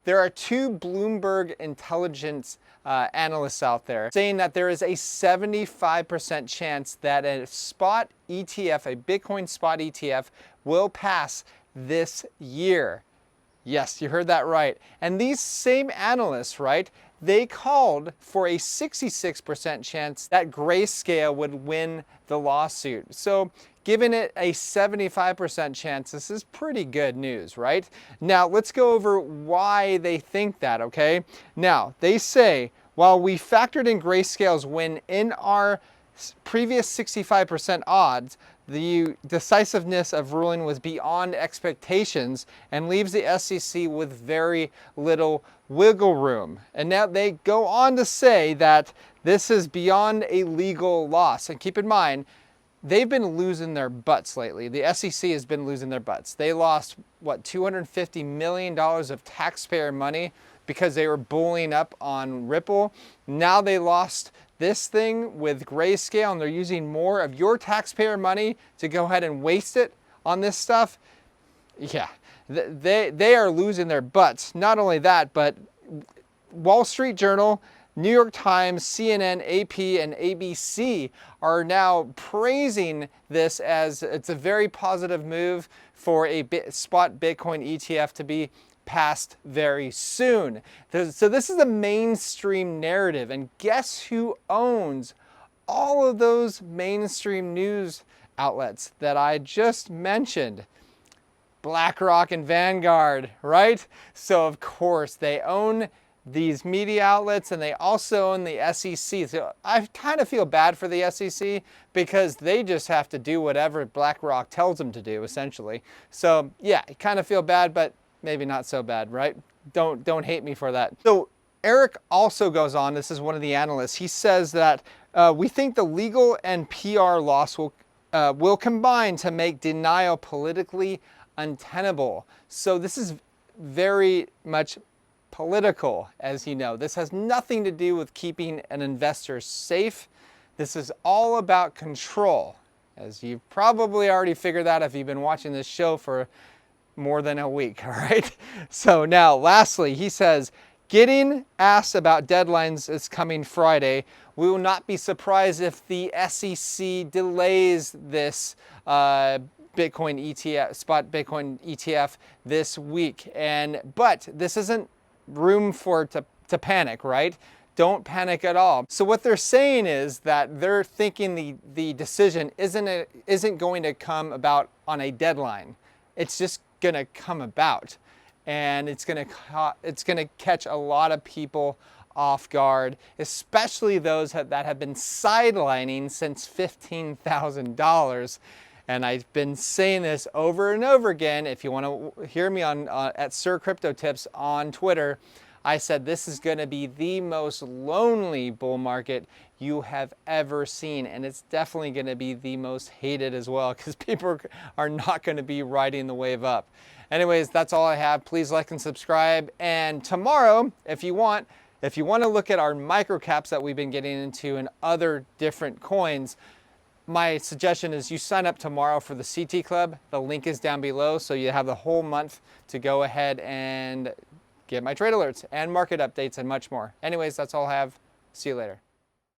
There are two Bloomberg intelligence analysts out there saying that there is a 75% chance that a spot ETF, a Bitcoin spot ETF, will pass this year. Yes, you heard that right. And these same analysts, right, they called for a 66% chance that Grayscale would win the lawsuit. So given it a 75% chance, this is pretty good news, right? Now, let's go over why they think that, okay? Now, they say, while we factored in Grayscale's win in our previous 65% odds, the decisiveness of ruling was beyond expectations and leaves the SEC with very little wiggle room. And now they go on to say that this is beyond a legal loss. And keep in mind, they've been losing their butts lately. The SEC has been losing their butts. They lost, what, $250 million of taxpayer money because they were bullying up on Ripple. Now they lost this thing with Grayscale, and they're using more of your taxpayer money to go ahead and waste it on this stuff. Yeah, they are losing their butts. Not only that, but Wall Street Journal, New York Times, CNN, AP, and ABC are now praising this as it's a very positive move for a spot Bitcoin ETF to be passed very soon. So this is the mainstream narrative, and guess who owns all of those mainstream news outlets that I just mentioned? BlackRock and Vanguard, right? So of course they own these media outlets, and they also own the SEC. So I kind of feel bad for the SEC because they just have to do whatever BlackRock tells them to do, essentially. So yeah, I kind of feel bad, but maybe not so bad, right? Don't hate me for that. So Eric also goes on, this is one of the analysts, he says that we think the legal and PR loss will combine to make denial politically untenable. So this is very much political, as you know. This has nothing to do with keeping an investor safe. This is all about control, as you've probably already figured out if you've been watching this show for more than a week, all right? So now, lastly, he says, getting asked about deadlines is coming Friday. We will not be surprised if the SEC delays this Bitcoin ETF, spot Bitcoin ETF this week. But this isn't room for to panic, right? Don't panic at all. So what they're saying is that they're thinking the decision isn't going to come about on a deadline. It's just going to come about, and it's going to catch a lot of people off guard, especially those that have been sidelining since $15,000. And I've been saying this over and over again. If you want to hear me on at Sir Crypto Tips on Twitter, I said this is going to be the most lonely bull market you have ever seen, and it's definitely going to be the most hated as well, because people are not going to be riding the wave up. Anyways, that's all I have. Please like and subscribe, and tomorrow, if you want to look at our microcaps that we've been getting into and other different coins, my suggestion is you sign up tomorrow for the CT Club. The link is down below, so you have the whole month to go ahead and get my trade alerts and market updates and much more. Anyways, that's all I have. See you later.